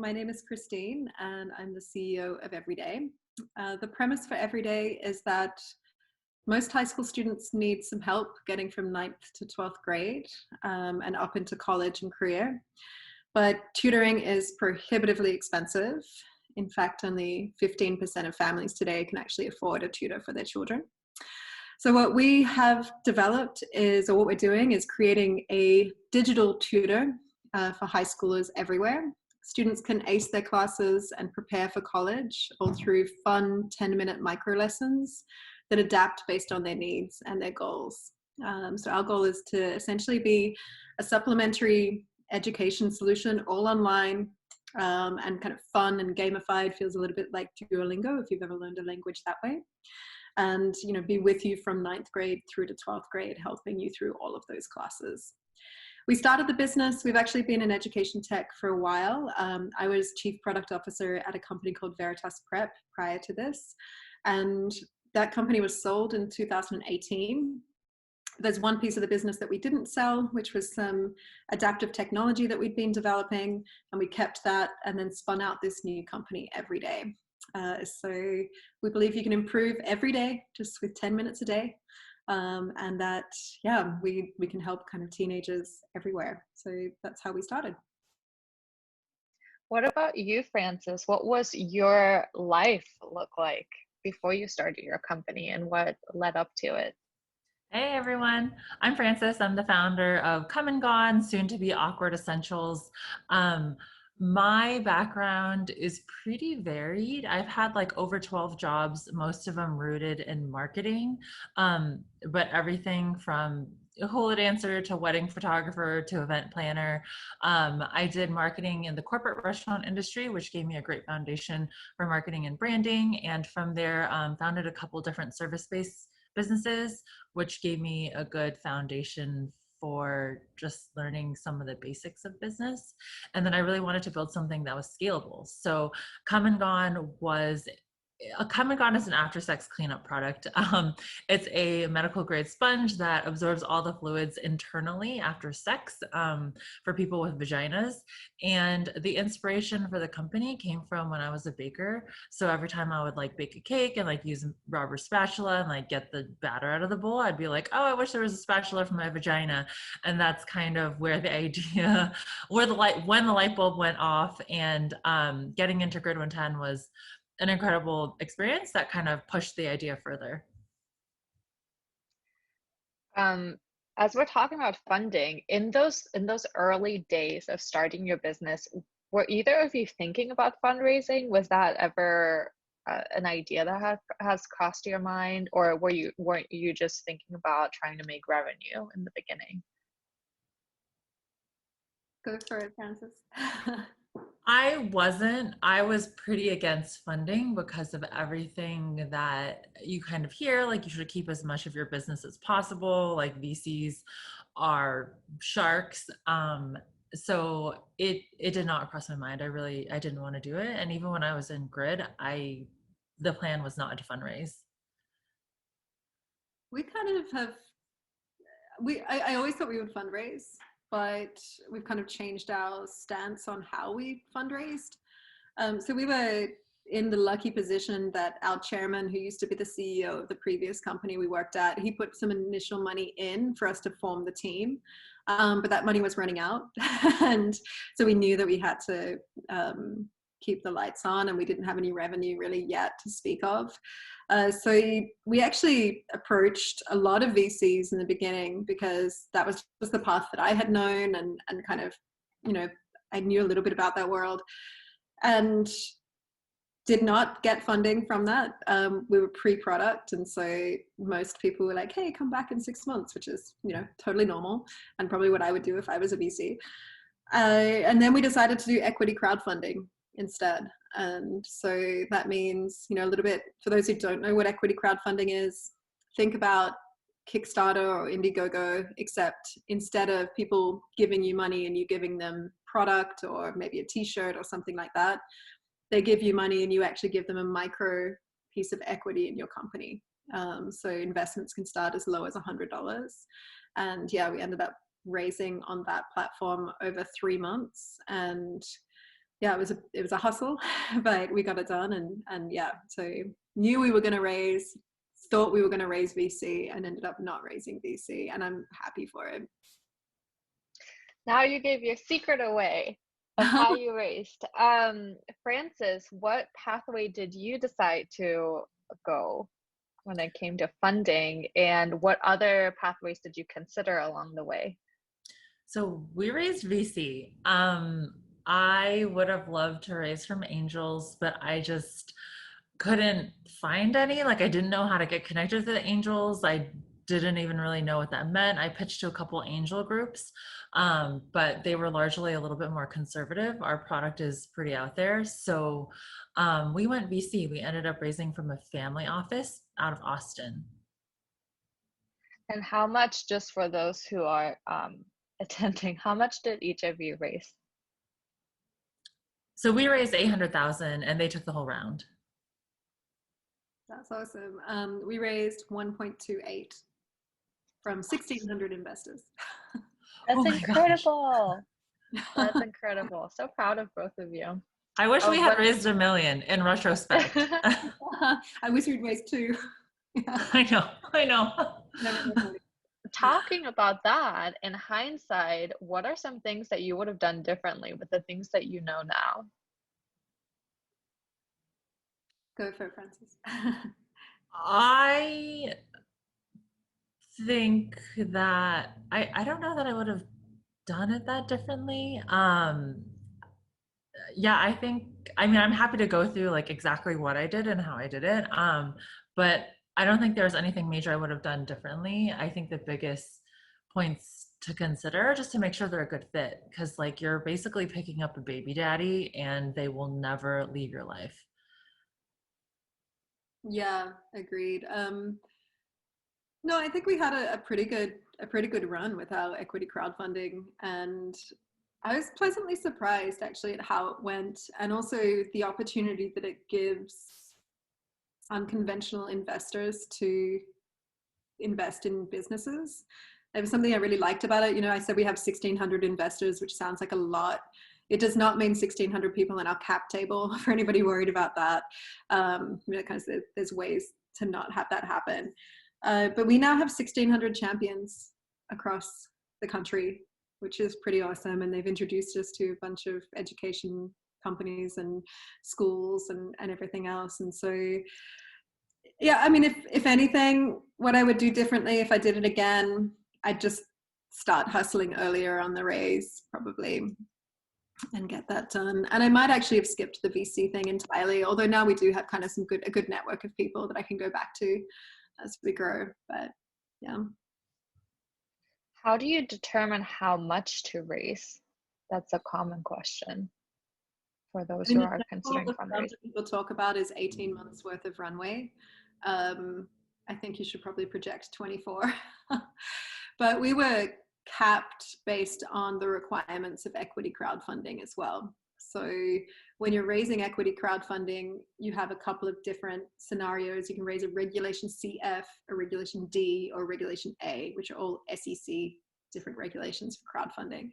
my name is Christine and I'm the CEO of Everydae. The premise for Everydae is that most high school students need some help getting from 9th to 12th grade and up into college and career. But tutoring is prohibitively expensive. In fact, only 15% of families today can actually afford a tutor for their children. So what we have developed is, or what we're doing is creating a digital tutor for high schoolers everywhere. Students can ace their classes and prepare for college all through fun 10-minute micro lessons that adapt based on their needs and their goals. So our goal is to essentially be a supplementary education solution, all online, and kind of fun and gamified. Feels a little bit like Duolingo if you've ever learned a language that way. And be with you from 9th grade through to 12th grade, helping you through all of those classes. We started the business. We've actually been in education tech for a while. I was chief product officer at a company called Veritas Prep prior to this. And that company was sold in 2018. There's one piece of the business that we didn't sell, which was some adaptive technology that we'd been developing, and we kept that and then spun out this new company, Everydae. So we believe you can improve every day just with 10 minutes a day. And that, yeah, we can help kind of teenagers everywhere. So that's how we started. What about you, Frances? What was your life look like before you started your company and what led up to it? Hey everyone, I'm Frances. I'm the founder of Come and Gone, soon to be Awkward Essentials. My background is pretty varied. I've had like over 12 jobs, most of them rooted in marketing, but everything from hula dancer to wedding photographer to event planner. I did marketing in the corporate restaurant industry, which gave me a great foundation for marketing and branding. And from there, founded a couple different service-based businesses, which gave me a good foundation for just learning some of the basics of business. And then I really wanted to build something that was scalable. So Come and Gone is an after-sex cleanup product. It's a medical grade sponge that absorbs all the fluids internally after sex for people with vaginas. And the inspiration for the company came from when I was a baker. So every time I would like bake a cake and like use a rubber spatula and like get the batter out of the bowl, I'd be like, oh, I wish there was a spatula for my vagina. And that's kind of where the idea, when the light bulb went off, and getting into Grid110 was an incredible experience that kind of pushed the idea further. As we're talking about funding, in those early days of starting your business, were either of you thinking about fundraising? Was that ever an idea that has crossed your mind, or weren't you just thinking about trying to make revenue in the beginning? Go for it, Frances. I was pretty against funding because of everything that you kind of hear, like you should keep as much of your business as possible, like VCs are sharks. So it did not cross my mind. I didn't want to do it. And even when I was in Grid, the plan was not to fundraise. We kind of have, I always thought we would fundraise, but we've kind of changed our stance on how we fundraised. So we were in the lucky position that our chairman, who used to be the CEO of the previous company we worked at, he put some initial money in for us to form the team. But that money was running out. And so we knew that we had to keep the lights on, and we didn't have any revenue really yet to speak of. So we actually approached a lot of VCs in the beginning because that was just the path that I had known, and kind of, I knew a little bit about that world, and did not get funding from that. We were pre-product, and so most people were like, hey, come back in 6 months, which is, totally normal and probably what I would do if I was a VC. And then we decided to do equity crowdfunding instead. And so that means, a little bit, for those who don't know what equity crowdfunding is, think about Kickstarter or Indiegogo, except instead of people giving you money and you giving them product or maybe a t-shirt or something like that, they give you money and you actually give them a micro piece of equity in your company. So investments can start as low as $100. And yeah, we ended up raising on that platform over 3 months. And yeah, it was a hustle, but we got it done. And yeah, so knew we were going to raise, thought we were going to raise VC, and ended up not raising VC. And I'm happy for it. Now you gave your secret away of how you raised. Francis, what pathway did you decide to go when it came to funding, and what other pathways did you consider along the way? So we raised VC. I would have loved to raise from angels, but I just couldn't find any. Like, I didn't know how to get connected to the angels. I didn't even really know what that meant. I pitched to a couple angel groups, but they were largely a little bit more conservative. Our product is pretty out there. So we went VC. We ended up raising from a family office out of Austin. And how much, just for those who are attending, how much did each of you raise? So we raised 800,000 and they took the whole round. That's awesome. We raised 1.28 from 1,600 investors. That's incredible. That's incredible. So proud of both of you. I wish we had raised $1 million in retrospect. I wish we'd raised 2. I know. Talking about that, in hindsight, what are some things that you would have done differently with the things that you know now? Go for it, Francis. I think that I don't know that I would have done it that differently. Yeah, I'm happy to go through like exactly what I did and how I did it. But I don't think there's anything major I would have done differently. I think the biggest points to consider are just to make sure they're a good fit, because like you're basically picking up a baby daddy and they will never leave your life. Yeah, agreed. No, I think we had a pretty good run with our equity crowdfunding, and I was pleasantly surprised actually at how it went, and also the opportunity that it gives unconventional investors to invest in businesses. It was something I really liked about it. You know, I said we have 1,600 investors, which sounds like a lot. It does not mean 1,600 people in our cap table, for anybody worried about that. There's ways to not have that happen. But we now have 1,600 champions across the country, which is pretty awesome. And they've introduced us to a bunch of education companies and schools and everything else. And so, yeah, I mean, if anything, what I would do differently if I did it again, I'd just start hustling earlier on the raise, probably, and get that done. And I might actually have skipped the VC thing entirely, although now we do have kind of a good network of people that I can go back to as we grow. But yeah. How do you determine how much to raise? That's a common question for those who are considering fundraising. People talk about is 18 months worth of runway. I think you should probably project 24. But we were capped based on the requirements of equity crowdfunding as well. So when you're raising equity crowdfunding, you have a couple of different scenarios. You can raise a regulation CF, a regulation D, or regulation A, which are all SEC, different regulations for crowdfunding.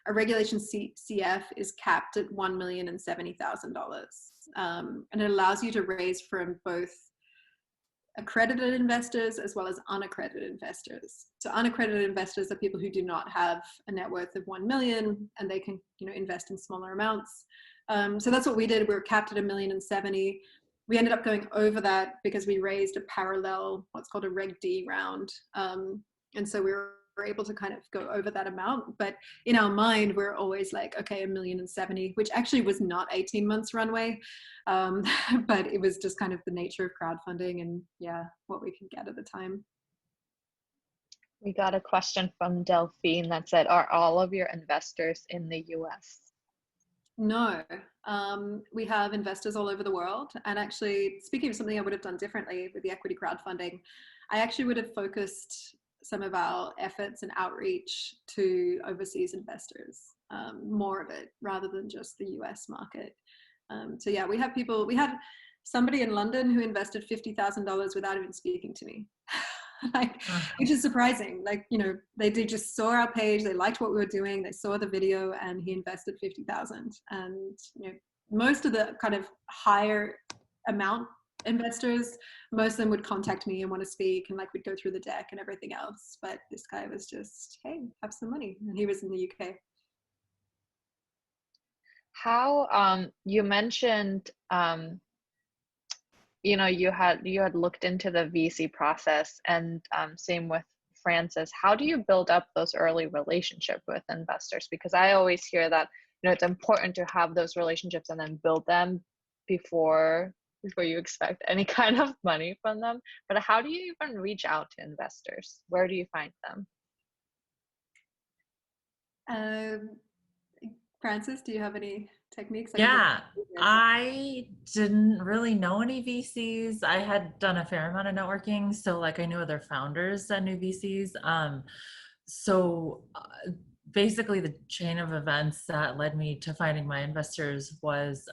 A regulation CF is capped at $1,070,000. And it allows you to raise from both accredited investors as well as unaccredited investors. So unaccredited investors are people who do not have a net worth of 1 million, and they can, invest in smaller amounts. So that's what we did. We were capped at $1,070,000. We ended up going over that because we raised a parallel, what's called a Reg D round. And so we were able to kind of go over that amount. But in our mind, we're always like, okay, $1,070,000, which actually was not 18 months runway. But it was just kind of the nature of crowdfunding and what we could get at the time. We got a question from Delphine that said, are all of your investors in the US? No, we have investors all over the world. And actually, speaking of something I would have done differently with the equity crowdfunding, I actually would have focused some of our efforts and outreach to overseas investors, more of it rather than just the US market. So yeah, we had somebody in London who invested $50,000 without even speaking to me. like, which is surprising. Like, you know, they just saw our page, they liked what we were doing, they saw the video, and he invested 50,000. And, you know, most of the kind of higher amount investors, most of them would contact me and want to speak, and like we'd go through the deck and everything else. But this guy was just, hey, have some money. And he was in the UK. How you mentioned you know, you had looked into the VC process, and same with Francis. How do you build up those early relationship with investors? Because I always hear that, you know, it's important to have those relationships and then build them before you expect any kind of money from them. But how do you even reach out to investors? Where do you find them? Francis, do you have any techniques? Yeah, I didn't really know any VCs. I had done a fair amount of networking, so like I knew other founders that knew VCs. So basically the chain of events that led me to finding my investors was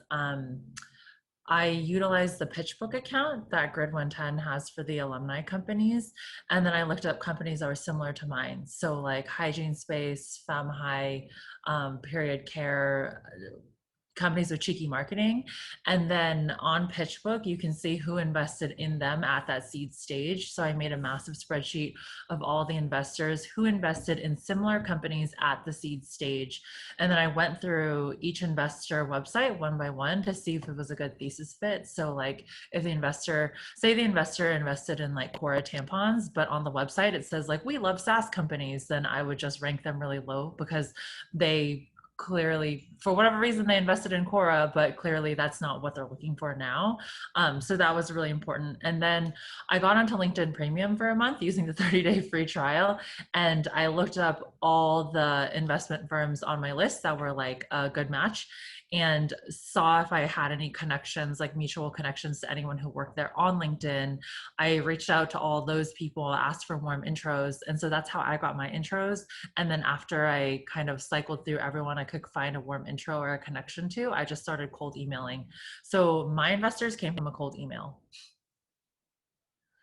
I utilized the PitchBook account that Grid110 has for the alumni companies. And then I looked up companies that were similar to mine. So like hygiene space, FemHi, period care, companies with cheeky marketing. And then on PitchBook, you can see who invested in them at that seed stage. So I made a massive spreadsheet of all the investors who invested in similar companies at the seed stage. And then I went through each investor website one by one to see if it was a good thesis fit. So like if the investor, say the investor invested in like Cora tampons, but on the website it says like, we love SaaS companies, then I would just rank them really low because they clearly, for whatever reason, they invested in Cora, but clearly that's not what they're looking for now. So that was really important. And then I got onto LinkedIn Premium for a month using the 30-day free trial. And I looked up all the investment firms on my list that were like a good match and saw if I had any connections, like mutual connections to anyone who worked there on LinkedIn. I reached out to all those people, asked for warm intros. And so that's how I got my intros. And then after I kind of cycled through everyone I could find a warm intro or a connection to, I just started cold emailing. So my investors came from a cold email.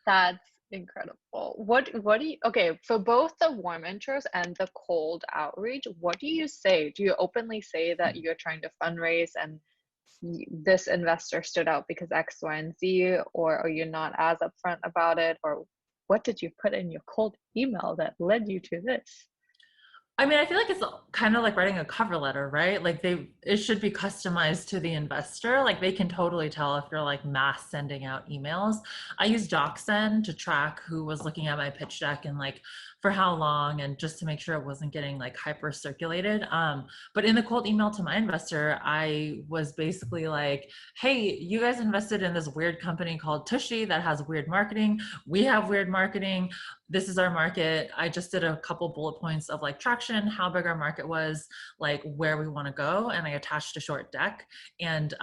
That's incredible. What do you, okay, for both the warm intros and the cold outreach, what do you say? Do you openly say that you're trying to fundraise and this investor stood out because X, Y, and Z, or are you not as upfront about it? Or what did you put in your cold email that led you to this? I mean, I feel like it's kind of like writing a cover letter, right? Like it should be customized to the investor. Like they can totally tell if you're like mass sending out emails. I use DocSend to track who was looking at my pitch deck and like for how long, and just to make sure it wasn't getting like hyper circulated. But in the cold email to my investor, I was basically like, hey, you guys invested in this weird company called Tushy that has weird marketing. We have weird marketing. This is our market. I just did a couple bullet points of like traction, how big our market was, like where we want to go. And I attached a short deck. And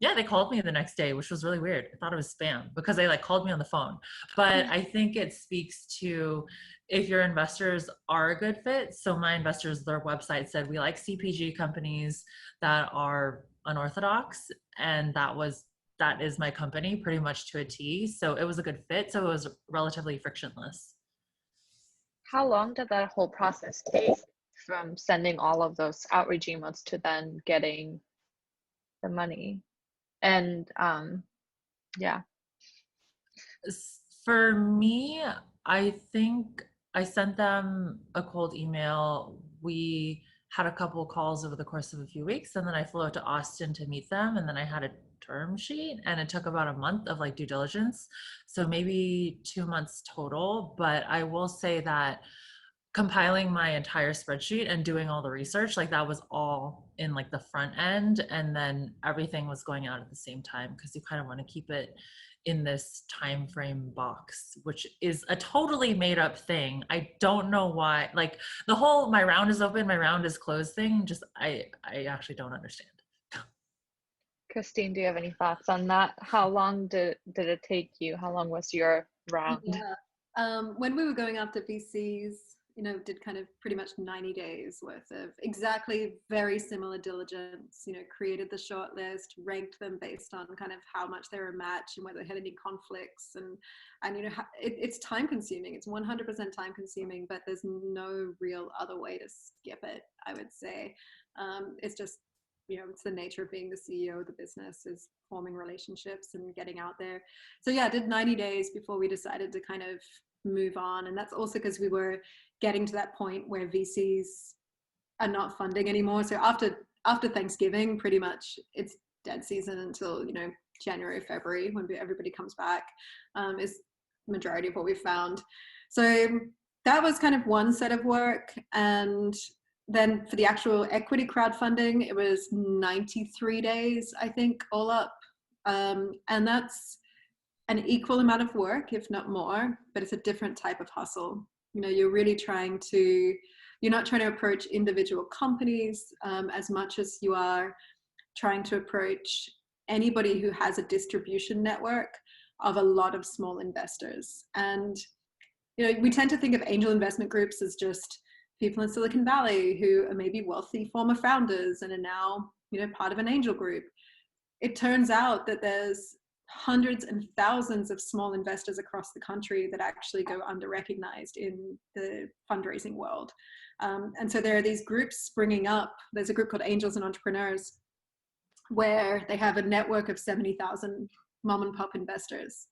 yeah, they called me the next day, which was really weird. I thought it was spam because they like called me on the phone. But I think it speaks to if your investors are a good fit. So my investors, their website said, we like CPG companies that are unorthodox. And that is my company pretty much to a T. So it was a good fit. So it was relatively frictionless. How long did that whole process take from sending all of those outreach emails to then getting the money? And yeah. For me, I think I sent them a cold email. We had a couple calls over the course of a few weeks, and then I flew out to Austin to meet them, and then I had a term sheet, and it took about a month of like due diligence, so maybe 2 months total. But I will say that compiling my entire spreadsheet and doing all the research, like that was all in like the front end, and then everything was going out at the same time because you kind of want to keep it in this time frame box, which is a totally made up thing. I don't know why, like the whole my round is open, my round is closed thing, just I actually don't understand. Christine, do you have any thoughts on that? How long did it take you? How long was your round? Yeah. When we were going after VCs, did kind of pretty much 90 days worth of exactly very similar diligence, created the short list, ranked them based on kind of how much they were a match and whether they had any conflicts. And it's time consuming. It's 100% time consuming, but there's no real other way to skip it, I would say. It's just, it's the nature of being the CEO of the business, is forming relationships and getting out there. So yeah, I did 90 days before we decided to kind of move on. And that's also because we were getting to that point where VCs are not funding anymore. So after Thanksgiving, pretty much it's dead season until, January, February, when everybody comes back, is the majority of what we've found. So that was kind of one set of work. And then for the actual equity crowdfunding, it was 93 days, I think, all up. And that's an equal amount of work, if not more, but it's a different type of hustle. You're really you're not trying to approach individual companies as much as you are trying to approach anybody who has a distribution network of a lot of small investors. And, we tend to think of angel investment groups as just people in Silicon Valley who are maybe wealthy former founders and are now, part of an angel group. It turns out that there's hundreds and thousands of small investors across the country that actually go under-recognized in the fundraising world. And so there are these groups springing up. There's a group called Angels and Entrepreneurs, where they have a network of 70,000 mom and pop investors.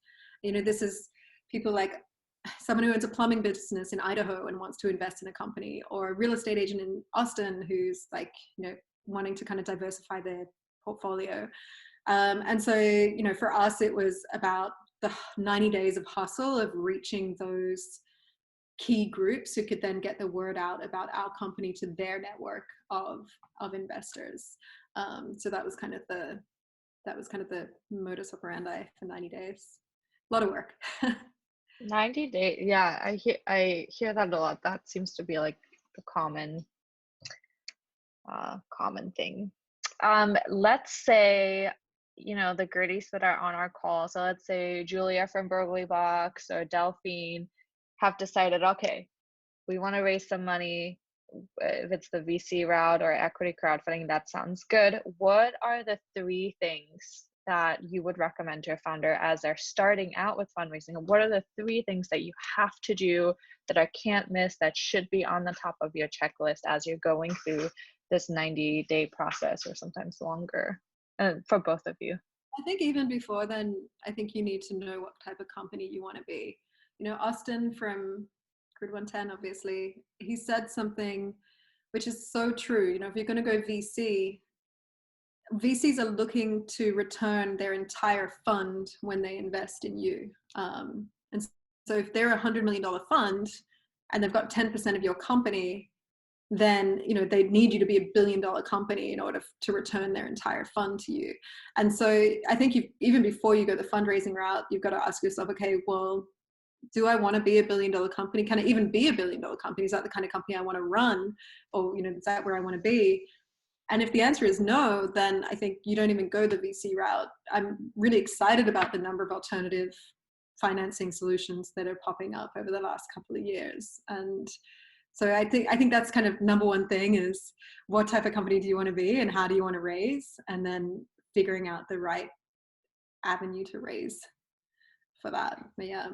This is people like someone who owns a plumbing business in Idaho and wants to invest in a company, or a real estate agent in Austin who's like, wanting to kind of diversify their portfolio. And so, for us, it was about the 90 days of hustle of reaching those key groups who could then get the word out about our company to their network of investors. So that was kind of the modus operandi for 90 days. A lot of work. 90 days. Yeah, I hear that a lot. That seems to be like the common thing. Let's say, the gritties that are on our call. So let's say Julia from Burgley Box or Delphine have decided, okay, we want to raise some money. If it's the VC route or equity crowdfunding, that sounds good. What are the 3 things that you would recommend to a founder as they're starting out with fundraising? What are the 3 things that you have to do that I can't miss, that should be on the top of your checklist as you're going through this 90-day process, or sometimes longer, for both of you? I think even before then, I think you need to know what type of company you want to be. Austin from Grid110, obviously, he said something which is so true. If you're going to go VC, VCs are looking to return their entire fund when they invest in you. And so if they're a $100 million fund and they've got 10% of your company, then they need you to be a $1 billion company in order to return their entire fund to you. And so I think even before you go the fundraising route, you've got to ask yourself, okay, well, do I want to be a $1 billion company? Can I even be a $1 billion company? Is that the kind of company I want to run? Or is that where I want to be? And if the answer is no, then I think you don't even go the VC route. I'm really excited about the number of alternative financing solutions that are popping up over the last couple of years. And so I think that's kind of number one thing, is what type of company do you want to be and how do you want to raise, and then figuring out the right avenue to raise for that. But yeah.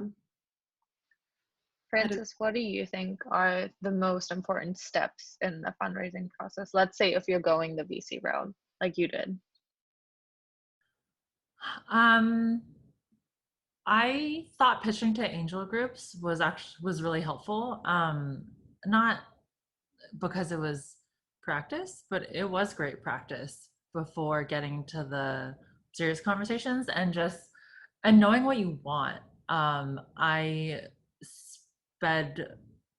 Francis, what do you think are the most important steps in the fundraising process? Let's say if you're going the VC route like you did. I thought pitching to angel groups was really helpful. Not because it was practice, but it was great practice before getting to the serious conversations and knowing what you want. I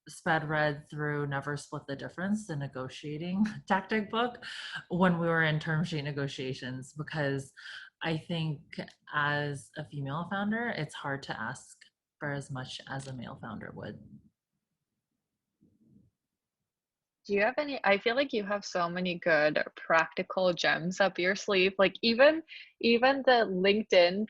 sped read through Never Split the Difference, the negotiating tactic book, when we were in term sheet negotiations, because I think as a female founder, it's hard to ask for as much as a male founder would. Do you have any, I feel like you have so many good practical gems up your sleeve, like even the LinkedIn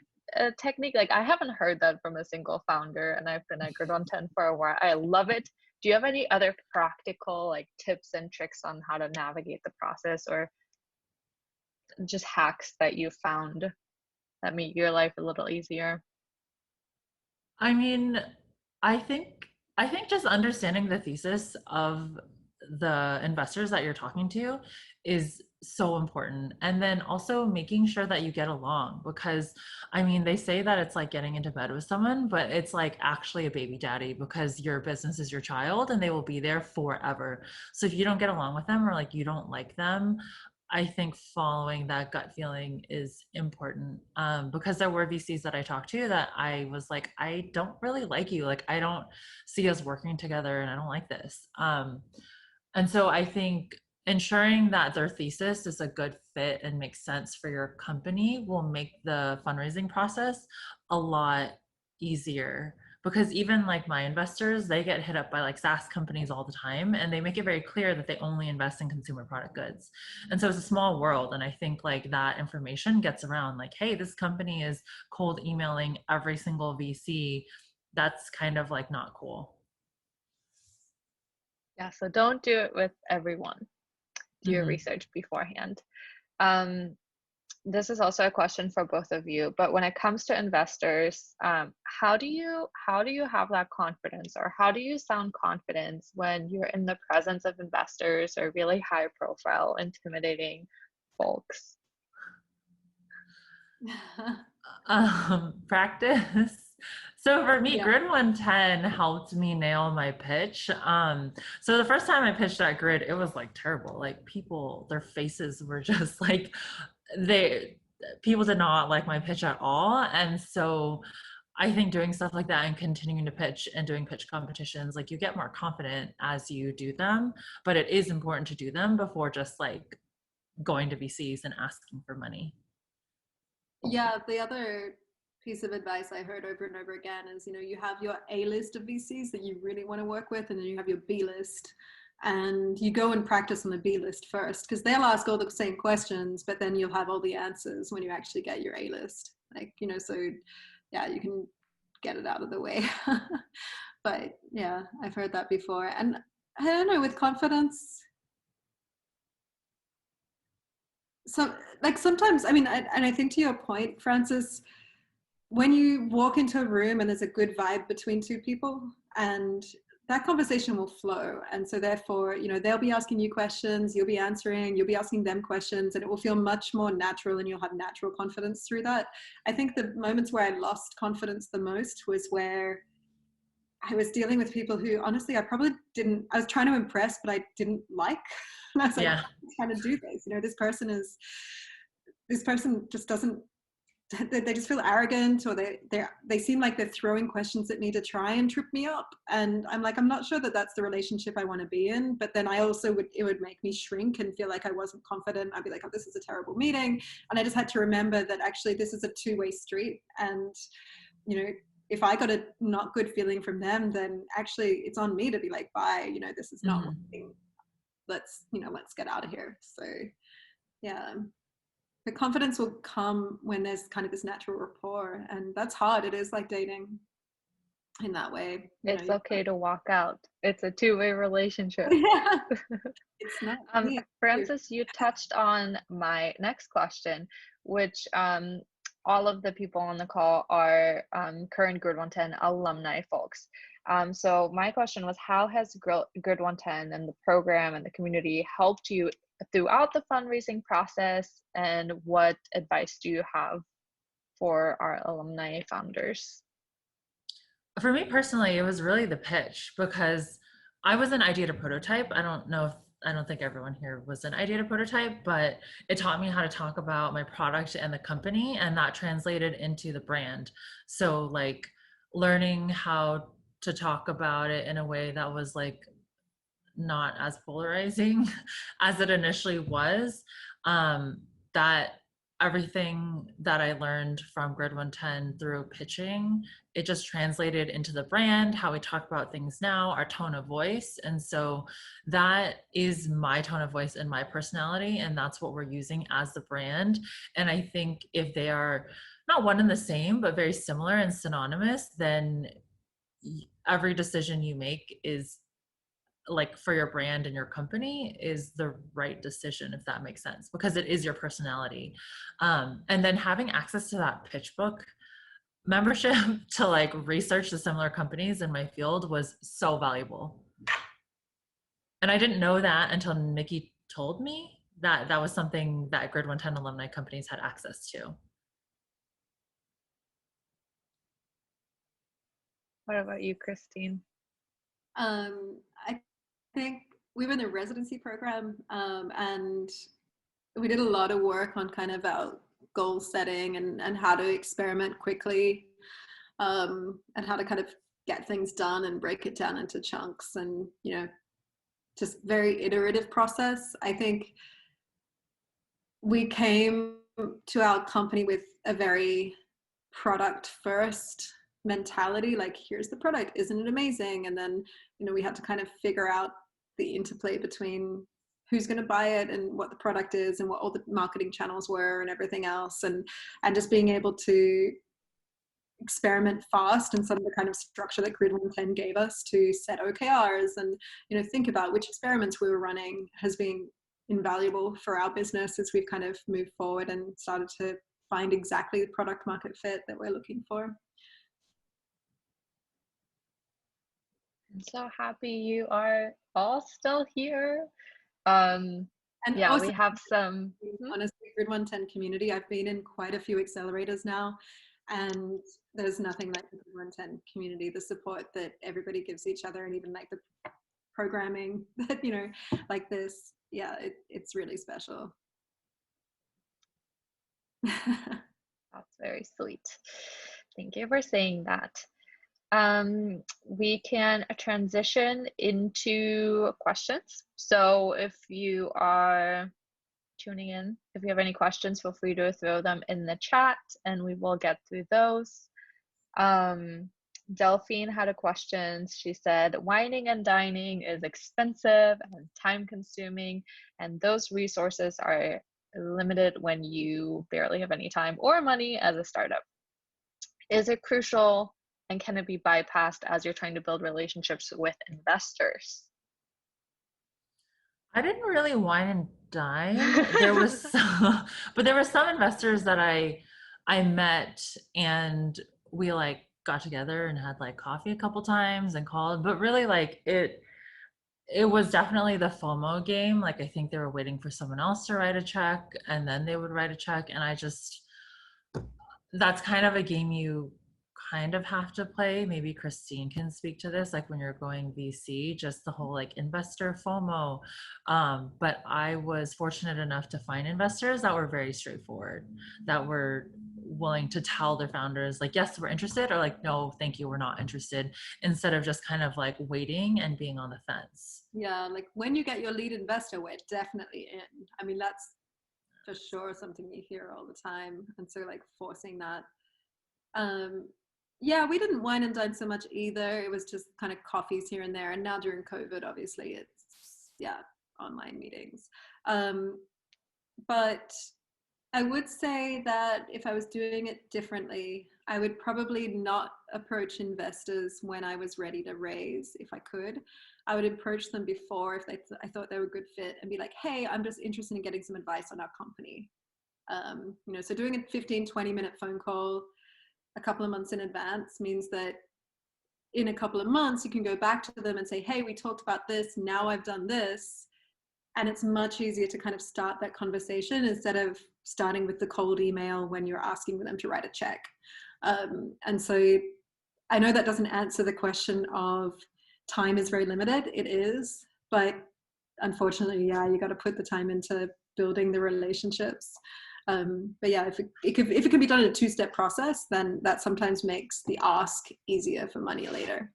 technique. Like I haven't heard that from a single founder, and I've been at Grid110 for a while. I love it. Do you have any other practical like tips and tricks on how to navigate the process, or just hacks that you found that make your life a little easier? I mean, I think I think just understanding the thesis of the investors that you're talking to is so important. And then also making sure that you get along, because I mean, they say that it's like getting into bed with someone, but it's like actually a baby daddy, because your business is your child and they will be there forever. So if you don't get along with them, or like you don't like them, I think following that gut feeling is important, because there were VCs that I talked to that I was like, I don't really like you. Like, I don't see us working together and I don't like this. And so I think ensuring that their thesis is a good fit and makes sense for your company will make the fundraising process a lot easier, because even like my investors, they get hit up by like SaaS companies all the time, and they make it very clear that they only invest in consumer product goods. And so it's a small world, and I think like that information gets around, like, hey, this company is cold emailing every single VC. That's kind of like not cool. Yeah, so don't do it with everyone. Do your Mhm. research beforehand. This is also a question for both of you, but when it comes to investors, how do you have that confidence, or how do you sound confident when you're in the presence of investors or really high profile, intimidating folks? Practice. So for me, Yeah. Grid110 helped me nail my pitch. So the first time I pitched at Grid, it was like terrible. Like people, their faces were just like, they people did not like my pitch at all. And so I think doing stuff like that and continuing to pitch and doing pitch competitions, like you get more confident as you do them, but it is important to do them before just like going to VCs and asking for money. Yeah, the other piece of advice I heard over and over again is, you have your A list of VCs that you really want to work with, and then you have your B list. And you go and practice on the B list first, because they'll ask all the same questions, but then you'll have all the answers when you actually get your A list. So yeah, you can get it out of the way. But yeah, I've heard that before. And I don't know, with confidence, so like sometimes, and I think to your point, Francis, when you walk into a room and there's a good vibe between two people, and that conversation will flow, and so therefore, they'll be asking you questions, you'll be answering, you'll be asking them questions, and it will feel much more natural, and you'll have natural confidence through that. I think the moments where I lost confidence the most was where I was dealing with people who honestly I was trying to impress, but I didn't like. And I was like, Yeah. I'm trying to do this, this person just doesn't, they just feel arrogant, or they seem like they're throwing questions at me to try and trip me up, and I'm like, I'm not sure that that's the relationship I want to be in. But then I also it would make me shrink and feel like I wasn't confident. I'd be like, oh, this is a terrible meeting. And I just had to remember that actually this is a two-way street, and if I got a not good feeling from them, then actually it's on me to be like, bye, this is not working. Let's get out of here. So yeah, the confidence will come when there's kind of this natural rapport, and that's hard. It is like dating in that way. It's okay to walk out. It's a two-way relationship. Yeah, it's not. Francis, you touched on my next question, which all of the people on the call are current Grid110 alumni folks. So my question was, how has Grid110 and the program and the community helped you throughout the fundraising process, and what advice do you have for our alumni founders? For me personally, it was really the pitch, because I was an idea to prototype. I don't think everyone here was an idea to prototype, but it taught me how to talk about my product and the company, and that translated into the brand. So like learning how to talk about it in a way that was like not as polarizing as it initially was. That everything that I learned from Grid110 through pitching, it just translated into the brand, how we talk about things now, our tone of voice. And so that is my tone of voice and my personality, and that's what we're using as the brand. And I think if they are not one and the same, but very similar and synonymous, then every decision you make is like for your brand and your company is the right decision, if that makes sense, because it is your personality. And then having access to that pitch book membership to like research the similar companies in my field was so valuable. And I didn't know that until Nikki told me that that was something that Grid110 alumni companies had access to. What about you, Christine? I think we were in the residency program, and we did a lot of work on kind of our goal setting and how to experiment quickly, and how to kind of get things done and break it down into chunks, and just very iterative process. I think we came to our company with a very product first mentality, like here's the product, isn't it amazing? And then we had to kind of figure out the interplay between who's going to buy it and what the product is and what all the marketing channels were and everything else, and just being able to experiment fast, and some of the kind of structure that Grid110 gave us to set OKRs and think about which experiments we were running has been invaluable for our business as we've kind of moved forward and started to find exactly the product market fit that we're looking for. I'm so happy you are all still here. And yeah, also, we have some. Honestly, Grid110 community, I've been in quite a few accelerators now, and there's nothing like the Grid110 community, the support that everybody gives each other, and even like the programming that, like this. Yeah, it's really special. That's very sweet. Thank you for saying that. We can transition into questions. So if you are tuning in, if you have any questions, feel free to throw them in the chat and we will get through those. Delphine had a question. She said, wining and dining is expensive and time consuming, and those resources are limited when you barely have any time or money as a startup. Is it crucial, and can it be bypassed as you're trying to build relationships with investors? I didn't really wine and dine. There was but there were some investors that I met, and we like got together and had like coffee a couple times and called, but really like it was definitely the FOMO game. Like I think they were waiting for someone else to write a check and then they would write a check, and that's kind of a game you kind of have to play. Maybe Christine can speak to this, like when you're going VC, just the whole like investor FOMO. But I was fortunate enough to find investors that were very straightforward, that were willing to tell their founders like, yes, we're interested, or like, no, thank you, we're not interested, instead of just kind of like waiting and being on the fence. Yeah, like when you get your lead investor, we're definitely in. I mean, that's for sure something you hear all the time. And so like forcing that. Yeah, we didn't wine and dine so much either. It was just kind of coffees here and there. And now during COVID, obviously it's, online meetings. But I would say that if I was doing it differently, I would probably not approach investors when I was ready to raise. If I could, I would approach them before if I thought they were a good fit, and be like, hey, I'm just interested in getting some advice on our company. So doing a 15-20 minute phone call a couple of months in advance means that in a couple of months you can go back to them and say, hey, we talked about this, now I've done this. And it's much easier to kind of start that conversation instead of starting with the cold email when you're asking them to write a check. And so I know that doesn't answer the question of time is very limited. It is, but unfortunately, you got to put the time into building the relationships. But yeah, if it can be done in a two-step process, then that sometimes makes the ask easier for money later.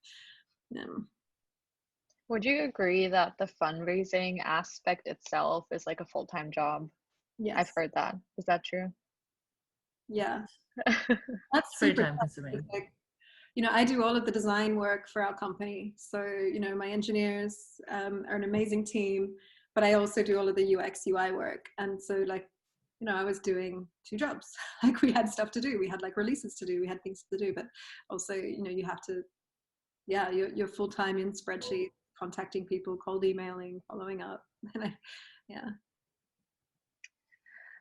Would you agree that the fundraising aspect itself is like a full-time job? Yes. I've heard that. Is that true? Yeah. That's pretty super time consuming. I do all of the design work for our company. So, my engineers are an amazing team, but I also do all of the UX UI work. And so like, I was doing two jobs. Like we had stuff to do. We had like releases to do. We had things to do, but also, you have to, you're full-time in spreadsheets, contacting people, cold emailing, following up. And yeah.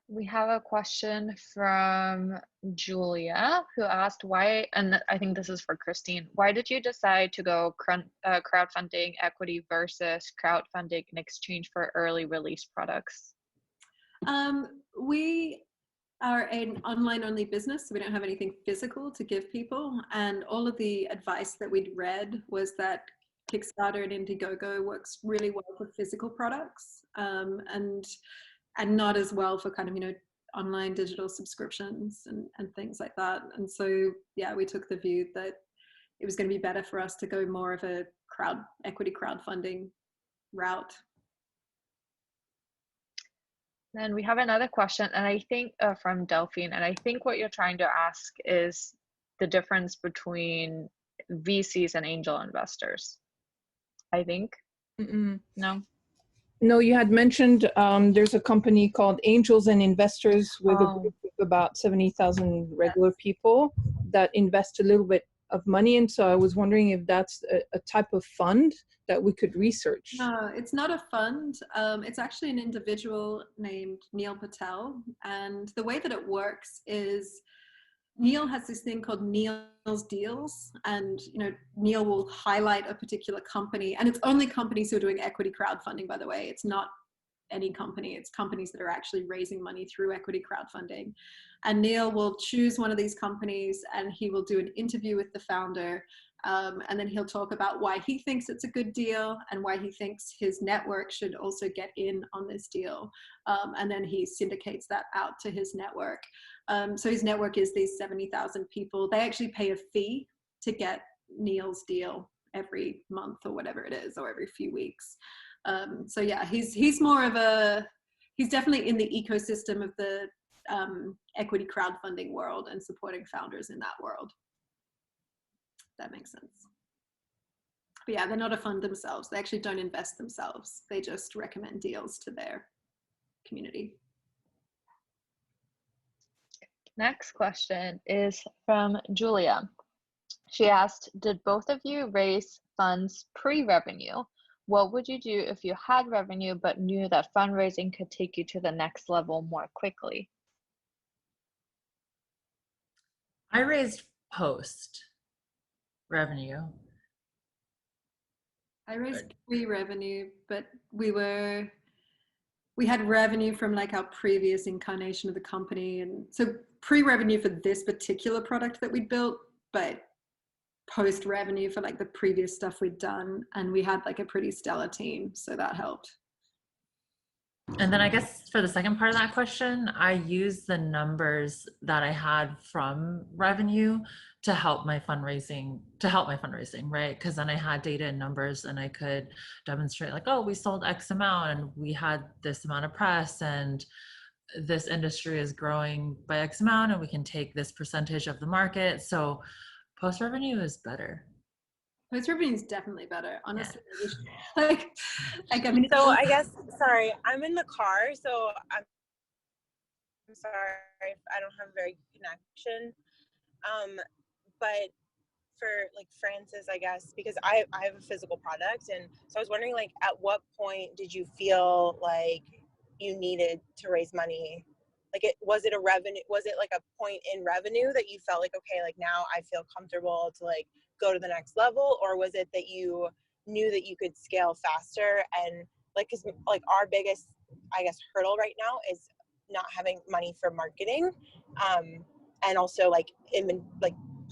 We have a question from Julia who asked why, and I think this is for Christine, why did you decide to go crowdfunding equity versus crowdfunding in exchange for early release products? We are an online only business, so we don't have anything physical to give people. And all of the advice that we'd read was that Kickstarter and Indiegogo works really well for physical products, and not as well for kind of, online digital subscriptions and things like that. And so, yeah, we took the view that it was going to be better for us to go more of a equity crowdfunding route. Then we have another question, and I think from Delphine, and I think what you're trying to ask is the difference between VCs and angel investors. I think. No. No, you had mentioned there's a company called Angels and Investors with a group of about 70,000 regular people that invest a little bit of money. And so I was wondering if that's a type of fund that we could research. No, it's not a fund. It's actually an individual named Neil Patel. And the way that it works is Neil has this thing called Neil's Deals, and Neil will highlight a particular company, and it's only companies who are doing equity crowdfunding, by the way. It's not any company, it's companies that are actually raising money through equity crowdfunding. And Neil will choose one of these companies and he will do an interview with the founder, and then he'll talk about why he thinks it's a good deal and why he thinks his network should also get in on this deal. And then he syndicates that out to his network. So his network is these 70,000 people. They actually pay a fee to get Neil's deal every month or whatever it is, or every few weeks. So yeah, he's more of he's definitely in the ecosystem of the equity crowdfunding world and supporting founders in that world. That makes sense. But yeah, they're not a fund themselves. They actually don't invest themselves. They just recommend deals to their community. Next question is from Julia. She asked, did both of you raise funds pre-revenue? What would you do if you had revenue but knew that fundraising could take you to the next level more quickly? I raised post revenue. I raised pre-revenue, but we had revenue from like our previous incarnation of the company. And so pre-revenue for this particular product that we built, but post revenue for like the previous stuff we'd done. And we had like a pretty stellar team. So that helped. And then I guess for the second part of that question, I used the numbers that I had from revenue to help my fundraising, right? Because then I had data and numbers and I could demonstrate like, oh, we sold X amount and we had this amount of press and this industry is growing by X amount and we can take this percentage of the market. So post revenue is better. Post revenue is definitely better, honestly. Yeah. I mean, so I guess, sorry, I'm in the car, so I'm sorry if I don't have very good connection. But for like Francis, I guess, because I have a physical product, and so I was wondering, like, at what point did you feel like you needed to raise money? Like, was it like a point in revenue that you felt like, okay, like now I feel comfortable to like go to the next level, or was it that you knew that you could scale faster? And like, cause like our biggest, I guess, hurdle right now is not having money for marketing, and also like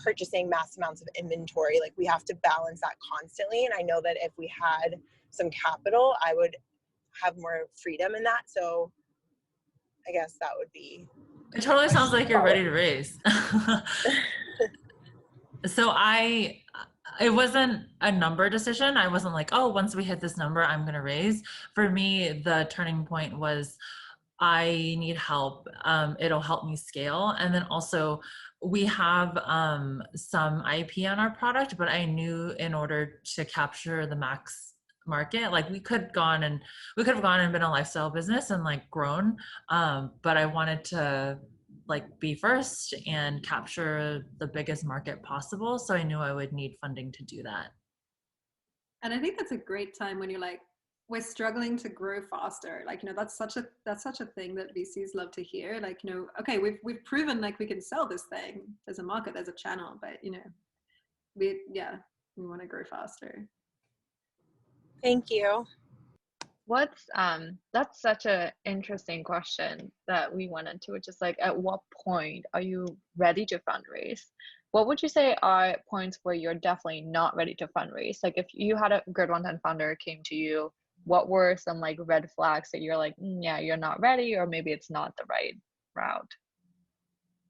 purchasing mass amounts of inventory. Like we have to balance that constantly. And I know that if we had some capital, I would have more freedom in that. So I guess that would be. It totally sounds like you're ready to raise. So it wasn't a number decision. I wasn't like, oh, once we hit this number, I'm going to raise. For me, the turning point was I need help. It'll help me scale. And then also we have some IP on our product, but I knew in order to capture the max market, like we could have gone and been a lifestyle business and like grown. But I wanted to like be first and capture the biggest market possible. So I knew I would need funding to do that. And I think that's a great time when you're like, we're struggling to grow faster. Like, that's such a thing that VCs love to hear. Like, okay, we've proven like we can sell this thing. There's a market, there's a channel, but we want to grow faster. Thank you. That's such an interesting question that we went into, which is like, at what point are you ready to fundraise? What would you say are points where you're definitely not ready to fundraise? Like, if you had a Grid110 founder came to you, what were some like red flags that you're like, yeah, you're not ready, or maybe it's not the right route?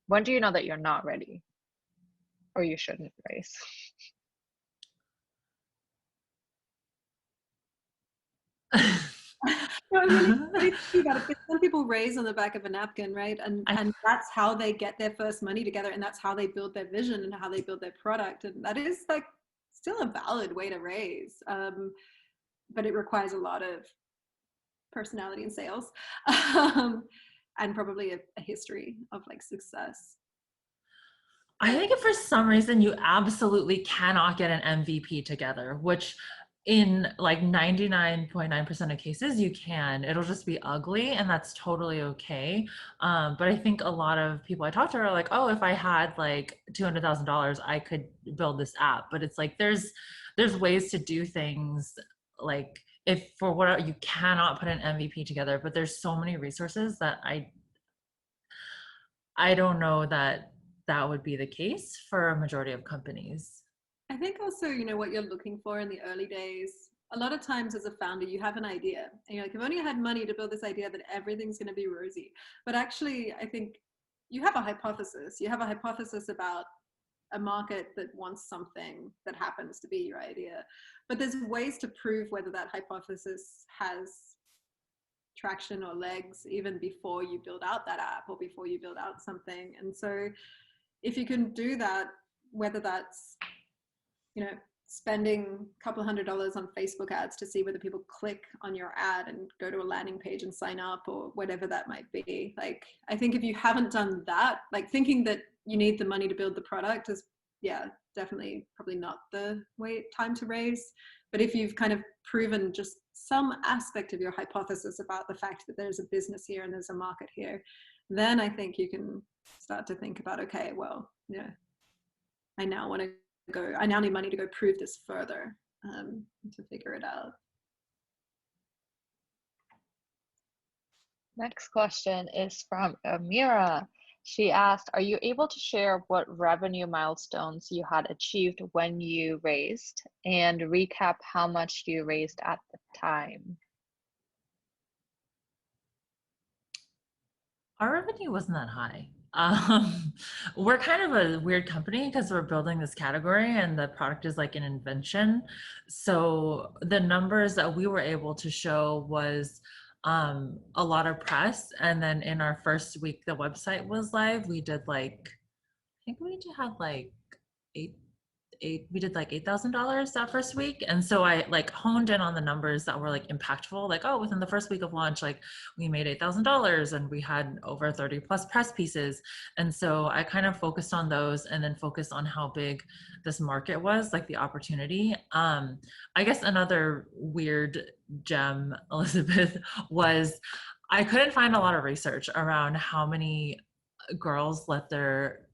When do you know that you're not ready or you shouldn't raise? No, really think about it, because some people raise on the back of a napkin, right? And that's how they get their first money together, and that's how they build their vision and how they build their product. And that is like still a valid way to raise. But it requires a lot of personality and sales, and probably a history of like success. I think if for some reason you absolutely cannot get an MVP together, which in like 99.9% of cases you can, it'll just be ugly, and that's totally okay. But I think a lot of people I talk to are like, oh, if I had like $200,000, I could build this app. But it's like there's ways to do things. Like, if for what you cannot put an MVP together, but there's so many resources that I don't know that would be the case for a majority of companies. I think also, what you're looking for in the early days, a lot of times as a founder, you have an idea and you're like, I've only had money to build this idea that everything's going to be rosy. But actually, I think you have a hypothesis. You have a hypothesis about a market that wants something that happens to be your idea. But there's ways to prove whether that hypothesis has traction or legs even before you build out that app or before you build out something. And so if you can do that, whether that's spending a couple $100s on Facebook ads to see whether people click on your ad and go to a landing page and sign up, or whatever that might be. Like, I think if you haven't done that, like thinking that you need the money to build the product is, definitely probably not the time to raise. But if you've kind of proven just some aspect of your hypothesis about the fact that there's a business here and there's a market here, then I think you can start to think about, okay, well, I now need money to go prove this further, to figure it out. Next question is from Amira. She asked, are you able to share what revenue milestones you had achieved when you raised, and recap how much you raised at the time? Our revenue wasn't that high. We're kind of a weird company because we're building this category and the product is like an invention. So the numbers that we were able to show was a lot of press. And then in our first week the website was live, we did like, I think we had like we did like $8,000 that first week. And so I like honed in on the numbers that were like impactful, like, oh, within the first week of launch, like we made $8,000 and we had over 30 plus press pieces. And so I kind of focused on those and then focused on how big this market was, like the opportunity. I guess another weird gem, Elizabeth, was I couldn't find a lot of research around how many girls let their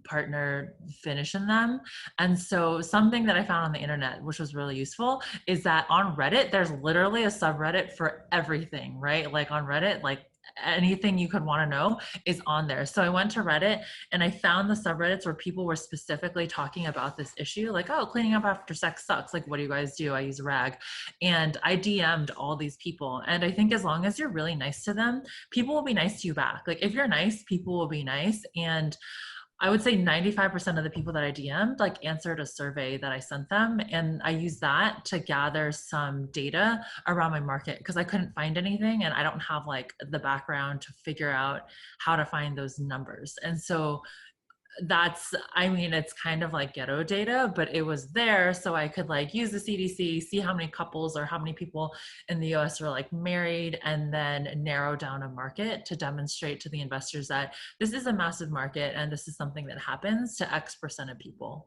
partner finish in them. And so something that I found on the internet, which was really useful, is that on Reddit, there's literally a subreddit for everything, right? Like on Reddit, like anything you could want to know is on there. So I went to Reddit and I found the subreddits where people were specifically talking about this issue, like, oh, cleaning up after sex sucks. Like, what do you guys do? I use rag. And I DM'd all these people. And I think as long as you're really nice to them, people will be nice to you back. Like, if you're nice, people will be nice. And I would say 95% of the people that I DM'd like answered a survey that I sent them. And I used that to gather some data around my market because I couldn't find anything and I don't have like the background to figure out how to find those numbers. And so that's, I mean, it's kind of like ghetto data, but it was there so I could like use the CDC, see how many couples or how many people in the US are like married, and then narrow down a market to demonstrate to the investors that this is a massive market and this is something that happens to X% of people.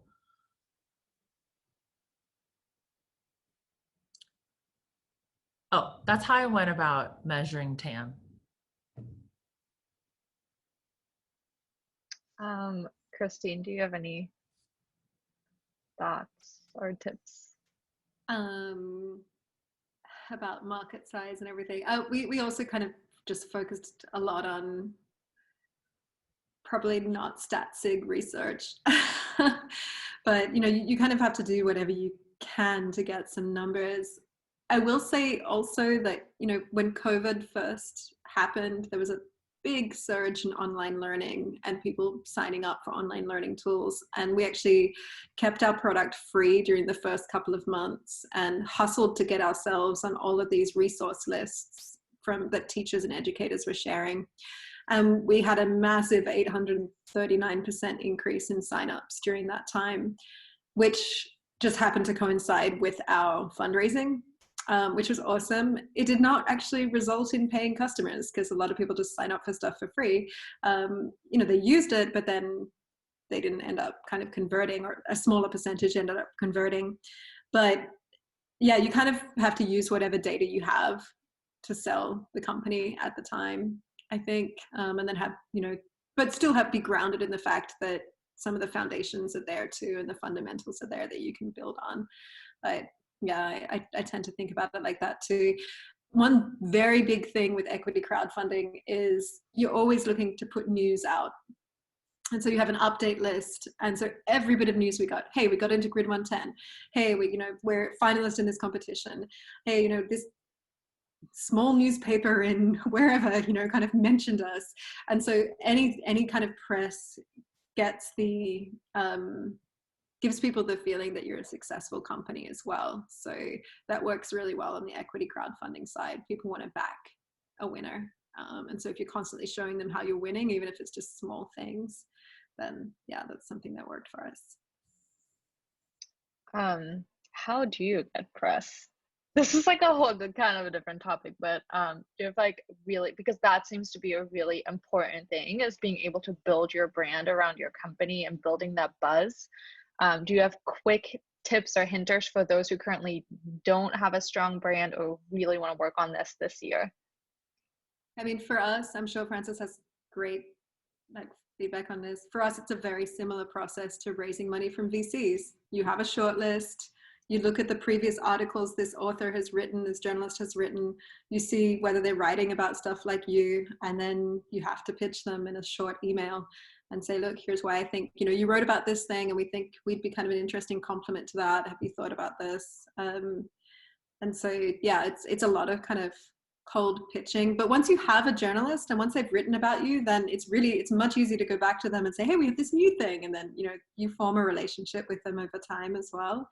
Oh, that's how I went about measuring TAM. Christine, do you have any thoughts or tips? About market size and everything. We also kind of just focused a lot on probably not stat sig research, but you kind of have to do whatever you can to get some numbers. I will say also that when COVID first happened, there was a big surge in online learning and people signing up for online learning tools, and we actually kept our product free during the first couple of months and hustled to get ourselves on all of these resource lists that teachers and educators were sharing. And we had a massive 839% increase in signups during that time, which just happened to coincide with our fundraising, which was awesome. It did not actually result in paying customers because a lot of people just sign up for stuff for free. They used it, but then they didn't end up kind of converting, or a smaller percentage ended up converting. But yeah, you kind of have to use whatever data you have to sell the company at the time, I think, and then have, but still be grounded in the fact that some of the foundations are there too, and the fundamentals are there that you can build on. But yeah, I tend to think about it like that too. One very big thing with equity crowdfunding is you're always looking to put news out. And so you have an update list. And so every bit of news we got, hey, we got into Grid110. Hey, we're finalists in this competition. Hey, this small newspaper in wherever, kind of mentioned us. And so any kind of press gets gives people the feeling that you're a successful company as well. So that works really well on the equity crowdfunding side. People want to back a winner. And so if you're constantly showing them how you're winning, even if it's just small things, then yeah, that's something that worked for us. How do you get press? This is like a whole kind of a different topic, but do you have like really, because that seems to be a really important thing, is being able to build your brand around your company and building that buzz. Do you have quick tips or hinters for those who currently don't have a strong brand or really want to work on this year? I mean, for us, I'm sure Francis has great feedback on this. For us, it's a very similar process to raising money from VCs. You have a short list. You look at the previous articles this author has written, this journalist has written. You see whether they're writing about stuff like you, and then you have to pitch them in a short email and say, look, here's why I think, you wrote about this thing and we think we'd be kind of an interesting complement to that. Have you thought about this? And so, yeah, it's a lot of kind of cold pitching. But once you have a journalist and once they've written about you, then it's much easier to go back to them and say, hey, we have this new thing. And then, you form a relationship with them over time as well.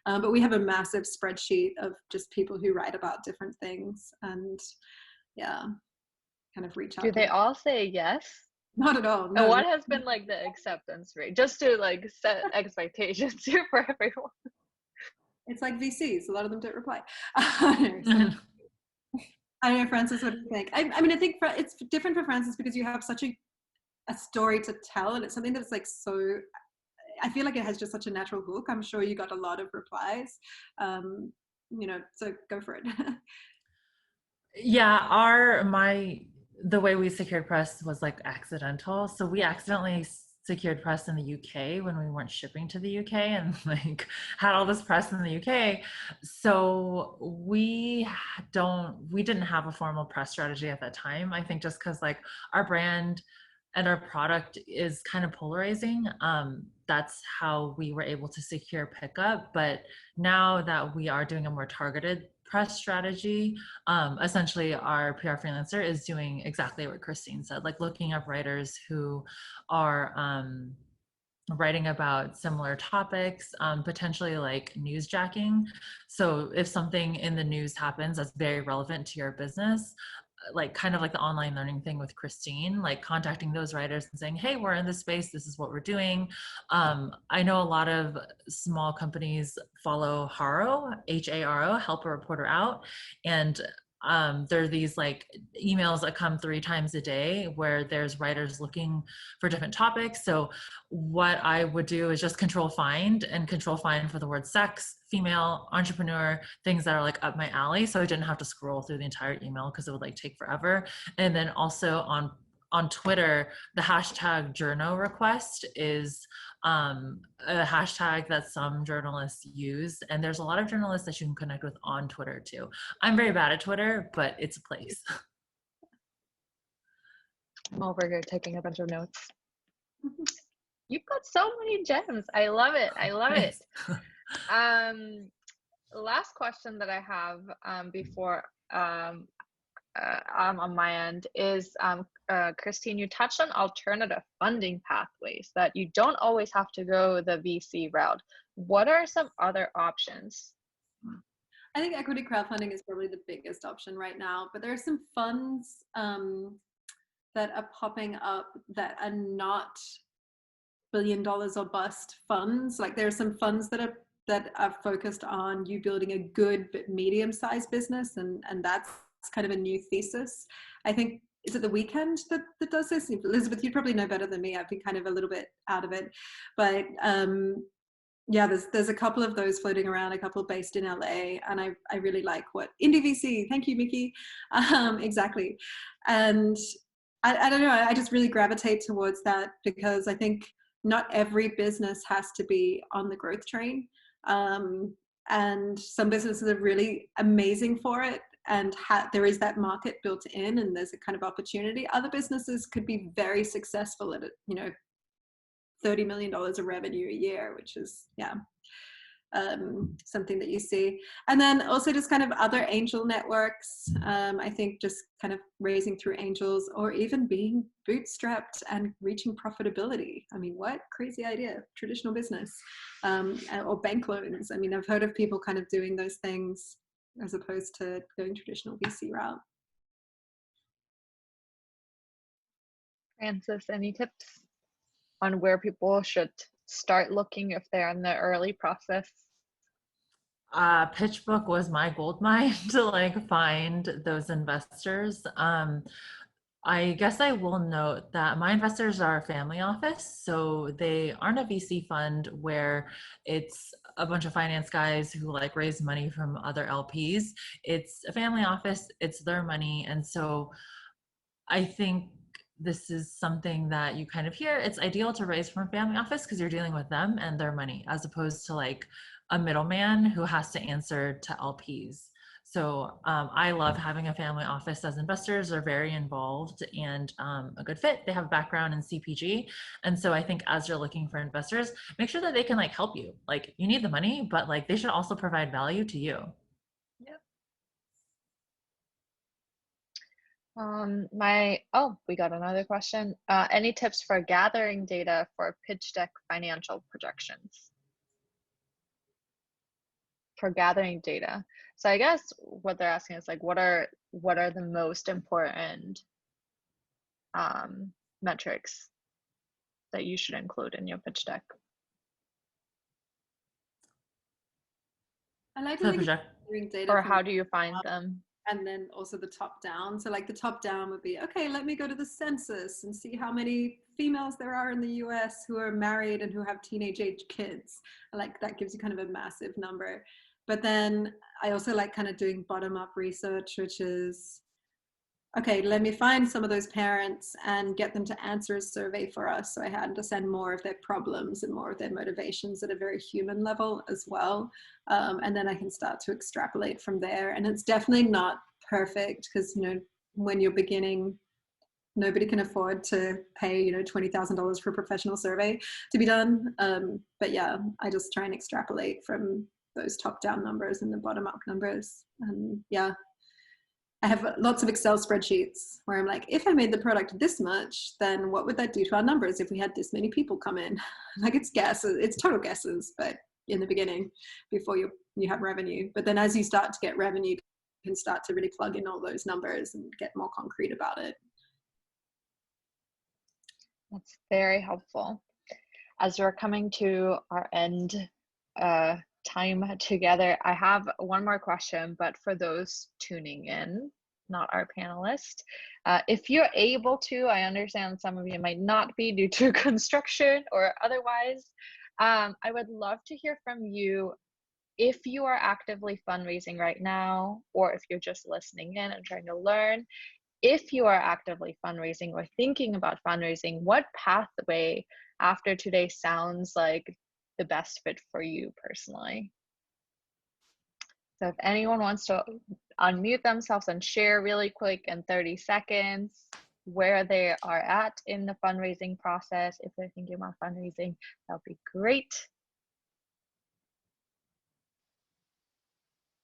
But we have a massive spreadsheet of just people who write about different things, and yeah, kind of reach out. Do they all say yes? Not at all. No. And what has been like the acceptance rate, just to like set expectations here for everyone? It's like VCs. A lot of them don't reply. I don't know, Francis, what do you think? I mean, I think it's different for Francis because you have such a story to tell, and it's something that's like so, I feel like it has just such a natural hook. I'm sure you got a lot of replies, so go for it. Yeah, the way we secured press was like accidental. So we accidentally secured press in the UK when we weren't shipping to the UK, and like had all this press in the UK. So we didn't have a formal press strategy at that time. I think just because like our brand and our product is kind of polarizing. That's how we were able to secure pickup. But now that we are doing a more targeted press strategy, essentially our PR freelancer is doing exactly what Christine said, like looking up writers who are writing about similar topics, potentially like newsjacking. So if something in the news happens that's very relevant to your business, like kind of like the online learning thing with Christine, like contacting those writers and saying, hey, we're in this space, this is what we're doing. I know a lot of small companies follow HARO, HARO, Help a Reporter Out. And there are these like emails that come 3 times a day where there's writers looking for different topics. So what I would do is just control find for the word sex, female, entrepreneur, things that are like up my alley. So I didn't have to scroll through the entire email because it would like take forever. And then also on Twitter, the hashtag journo request is a hashtag that some journalists use. And there's a lot of journalists that you can connect with on Twitter too. I'm very bad at Twitter, but it's a place. I'm over here taking a bunch of notes. You've got so many gems. I love it. I love it. Last question that I have before on my end is, Christine, you touched on alternative funding pathways, that you don't always have to go the VC route. What are some other options? I think equity crowdfunding is probably the biggest option right now, but there are some funds that are popping up that are not $1 billion or bust funds. Like there are some funds that are focused on you building a good but medium-sized business, and that's kind of a new thesis. I think, is it The Weekend that does this? Elizabeth, you probably know better than me. I've been kind of a little bit out of it, but yeah, there's a couple of those floating around, a couple based in LA, and I really like what Indie VC. Thank you, Mickey. Exactly, and I don't know. I just really gravitate towards that because I think not every business has to be on the growth train, and some businesses are really amazing for it. And there is that market built in, and there's a kind of opportunity. Other businesses could be very successful at it, $30 million of revenue a year, which is, something that you see. And then also just kind of other angel networks. I think just kind of raising through angels, or even being bootstrapped and reaching profitability. I mean, what crazy idea, traditional business, or bank loans. I mean, I've heard of people kind of doing those things as opposed to going traditional VC route. Francis, any tips on where people should start looking if they're in the early process? PitchBook was my goldmine to like find those investors. I guess I will note that my investors are a family office, so they aren't a VC fund where it's a bunch of finance guys who like raise money from other LPs. It's a family office, it's their money. And so I think this is something that you kind of hear. It's ideal to raise from a family office because you're dealing with them and their money, as opposed to like a middleman who has to answer to LPs. So I love having a family office, as investors are very involved and a good fit. They have a background in CPG. And so I think as you're looking for investors, make sure that they can like help you. Like you need the money, but like they should also provide value to you. Yep. We got another question. Any tips for gathering data for pitch deck financial projections? For gathering data. So I guess what they're asking is like, what are the most important metrics that you should include in your pitch deck? I like to think data, or how do you find them? And then also the top down. So like the top down would be, okay, let me go to the census and see how many females there are in the US who are married and who have teenage age kids. Like that gives you kind of a massive number. But then I also like kind of doing bottom up research, which is, okay, let me find some of those parents and get them to answer a survey for us. So I had to understand more of their problems and more of their motivations at a very human level as well. And then I can start to extrapolate from there. And it's definitely not perfect because, when you're beginning, nobody can afford to pay, $20,000 for a professional survey to be done. But yeah, I just try and extrapolate from those top down numbers and the bottom up numbers. Yeah. I have lots of Excel spreadsheets where I'm like, if I made the product this much, then what would that do to our numbers if we had this many people come in? Like it's guesses, it's total guesses, but in the beginning, before you have revenue. But then as you start to get revenue, you can start to really plug in all those numbers and get more concrete about it. That's very helpful. As we're coming to our end time together. I have one more question, but for those tuning in, not our panelists, if you're able to, I understand some of you might not be due to construction or otherwise. I would love to hear from you if you are actively fundraising right now, or if you're just listening in and trying to learn. If you are actively fundraising or thinking about fundraising, what pathway after today sounds like the best fit for you personally? So if anyone wants to unmute themselves and share really quick in 30 seconds where they are at in the fundraising process, if they're thinking about fundraising, that would be great.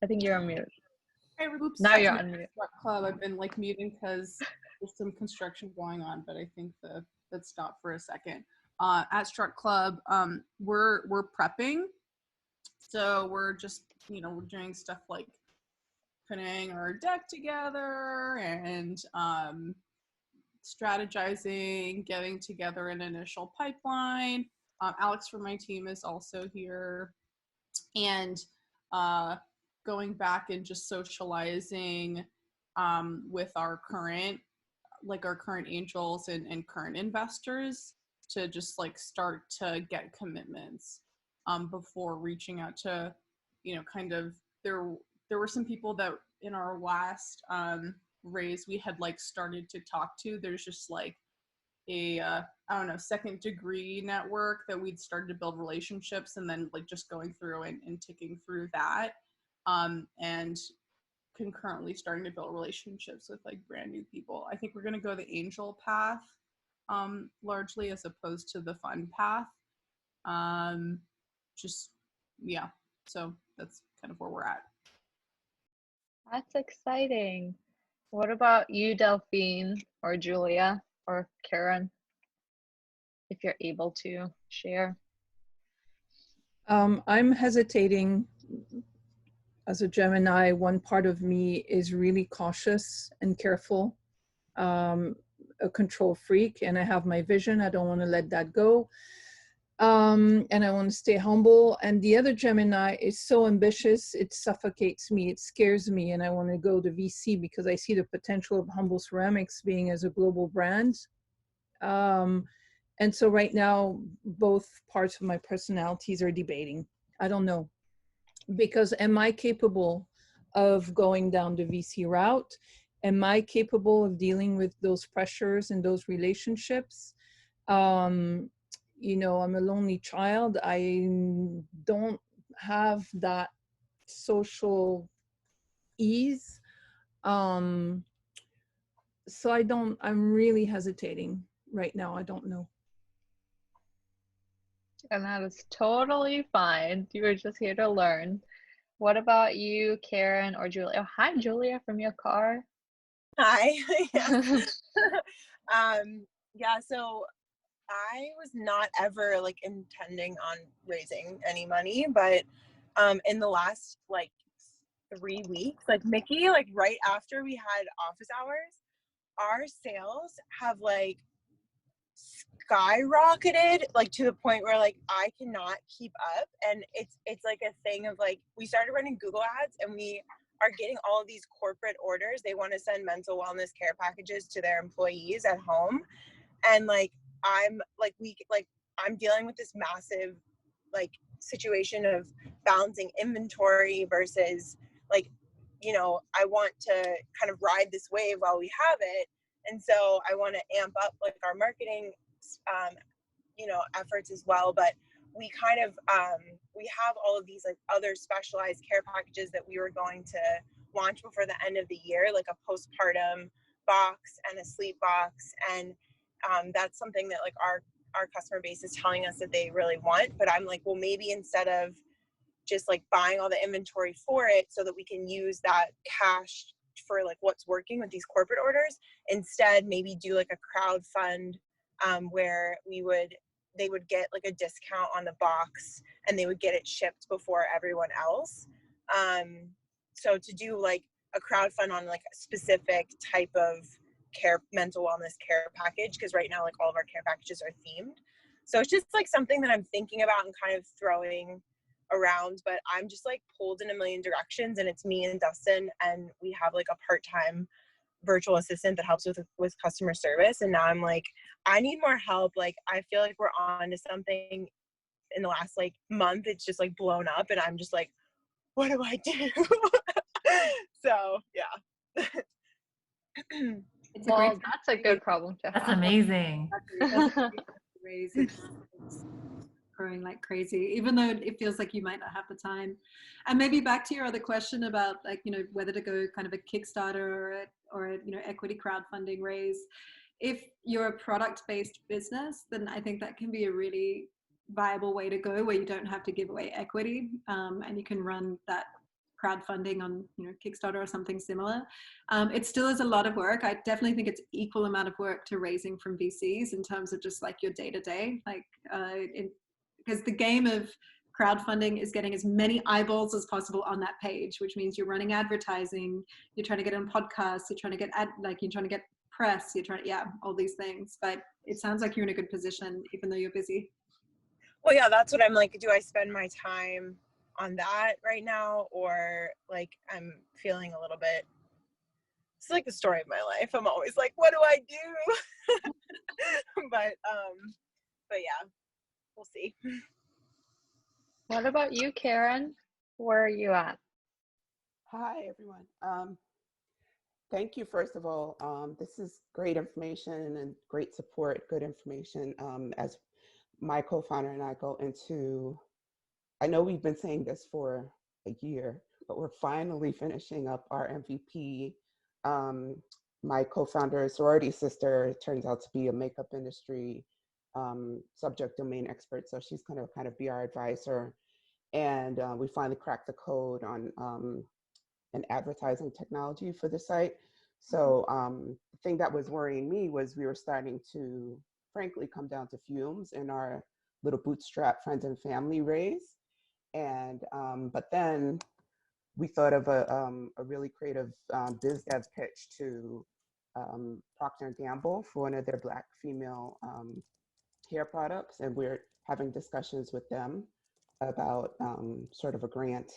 I think you're on mute. Hey, oops. Now you're on mute. Club. I've been like muting because there's some construction going on, but I think that stopped for a second. At Struck Club, we're prepping, so we're just we're doing stuff like putting our deck together and strategizing, getting together an initial pipeline. Alex from my team is also here, and going back and just socializing with our current angels and current investors to just like start to get commitments before reaching out to kind of there were some people that in our last raise we had like started to talk to. There's just like a I don't know, second degree network that we'd started to build relationships, and then like just going through and ticking through that and concurrently starting to build relationships with like brand new people. I think we're going to go the angel path largely as opposed to the fund path. Yeah, so that's kind of where we're at. That's exciting. What about you, Delphine, or Julia, or Karen, if you're able to share? I'm hesitating. As a Gemini, one part of me is really cautious and careful, a control freak, and I have my vision. I don't want to let that go. And I want to stay humble. And the other Gemini is so ambitious, it suffocates me, it scares me, and I want to go to VC because I see the potential of Humble Ceramics being as a global brand. And so right now, both parts of my personalities are debating. I don't know. Because am I capable of going down the VC route? Am I capable of dealing with those pressures and those relationships? I'm a lonely child. I don't have that social ease. So I'm really hesitating right now. I don't know. And that is totally fine. You were just here to learn. What about you, Karen or Julia? Oh, hi, Julia, from your car. Hi. Yeah, so I was not ever like intending on raising any money, but in the last like 3 weeks, like Mickey, like right after we had office hours, our sales have like skyrocketed, like to the point where like I cannot keep up. And it's like a thing of like, we started running Google ads and we are getting all of these corporate orders. They want to send mental wellness care packages to their employees at home. And like, I'm dealing with this massive like situation of balancing inventory versus like, I want to kind of ride this wave while we have it. And so I want to amp up like our marketing efforts as well. But we kind of we have all of these like other specialized care packages that we were going to launch before the end of the year, like a postpartum box and a sleep box, and that's something that like our customer base is telling us that they really want. But I'm like, well, maybe instead of just like buying all the inventory for it so that we can use that cash for like what's working with these corporate orders, instead maybe do like a crowd fund where they would get like a discount on the box and they would get it shipped before everyone else. So to do like a crowd fund on like a specific type of care, mental wellness care package, because right now like all of our care packages are themed. So it's just like something that I'm thinking about and kind of throwing around, but I'm just like pulled in a million directions, and it's me and Dustin, and we have like a part-time virtual assistant that helps with customer service. And now I'm like, I need more help. Like, I feel like we're on to something in the last like month. It's just like blown up, and I'm just like, what do I do? So yeah. It's Well, that's a good problem to That's have. amazing. It's growing like crazy, even though it feels like you might not have the time. And maybe back to your other question about like, you know, whether to go kind of a Kickstarter or a you know, equity crowdfunding raise. If you're a product-based business, then I think that can be a really viable way to go, where you don't have to give away equity, and you can run that crowdfunding on, you know, Kickstarter or something similar. It still is a lot of work. I definitely think it's equal amount of work to raising from VCs in terms of just like your day-to-day, like because the game of crowdfunding is getting as many eyeballs as possible on that page, which means you're running advertising, you're trying to get on podcasts, you're trying to get you're trying to get press, you're trying to, yeah, all these things. But it sounds like you're in a good position, even though you're busy. Well, yeah, that's what I'm like, do I spend my time on that right now, or like I'm feeling a little bit, it's like the story of my life. I'm always like, what do I do? but yeah, we'll see. What about you, Karen? Where are you at? Hi, everyone. Thank you, first of all. This is great information and great support, good information. As my co-founder and I go into, I know we've been saying this for a year, but we're finally finishing up our MVP. My co-founder, sorority sister, turns out to be a makeup industry subject domain expert, so she's going to kind of be our advisor. And we finally cracked the code on an advertising technology for the site. So the thing that was worrying me was we were starting to, frankly, come down to fumes in our little bootstrap friends and family raise. And but then we thought of a really creative biz dev pitch to Procter & Gamble for one of their Black female hair products, and we're having discussions with them about sort of a grant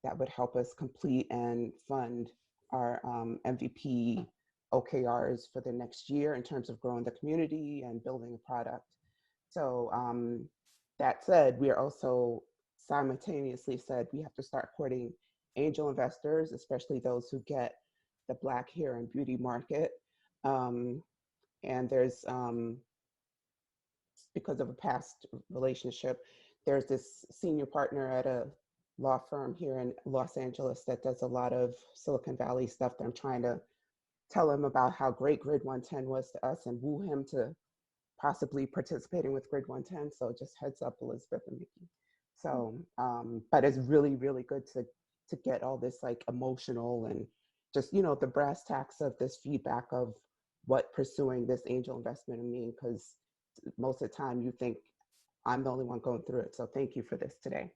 that would help us complete and fund our MVP OKRs for the next year in terms of growing the community and building a product. So that said, we are also simultaneously said we have to start courting angel investors, especially those who get the Black hair and beauty market. And there's, because of a past relationship, there's this senior partner at a law firm here in Los Angeles that does a lot of Silicon Valley stuff that I'm trying to tell him about how great Grid110 was to us and woo him to possibly participating with Grid110. So just heads up, Elizabeth and Mickey. So, but it's really, really good to get all this like emotional and just, you know, the brass tacks of this feedback of what pursuing this angel investment mean, because most of the time you think I'm the only one going through it. So thank you for this today.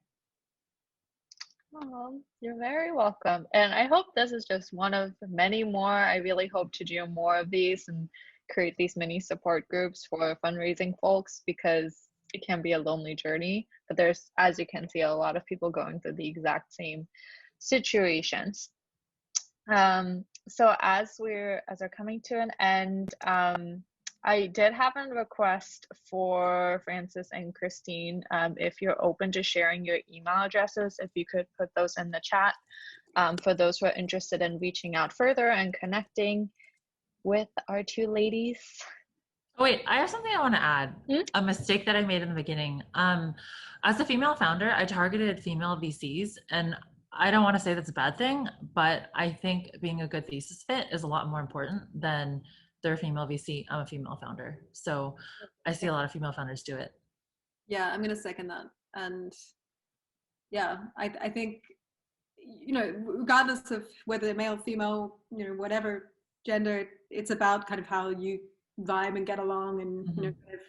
Oh, you're very welcome. And I hope this is just one of many more. I really hope to do more of these and create these mini support groups for fundraising folks, because it can be a lonely journey. But there's, as you can see, a lot of people going through the exact same situations. So as we're coming to an end, I did have a request for Francis and Christine. If you're open to sharing your email addresses, if you could put those in the chat for those who are interested in reaching out further and connecting with our two ladies. Oh, wait, I have something I want to add. A mistake that I made in the beginning. As a female founder, I targeted female VCs, and I don't want to say that's a bad thing, but I think being a good thesis fit is a lot more important than they're a female VC, I'm a female founder. So I see a lot of female founders do it. Yeah, I'm going to second that. And yeah, I think, you know, regardless of whether they're male, female, you know, whatever gender, it's about kind of how you vibe and get along, and you know, kind of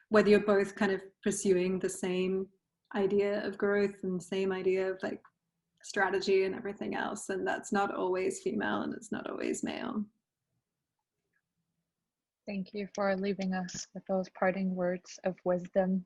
whether you're both kind of pursuing the same idea of growth and same idea of like strategy and everything else. And that's not always female and it's not always male. Thank you for leaving us with those parting words of wisdom.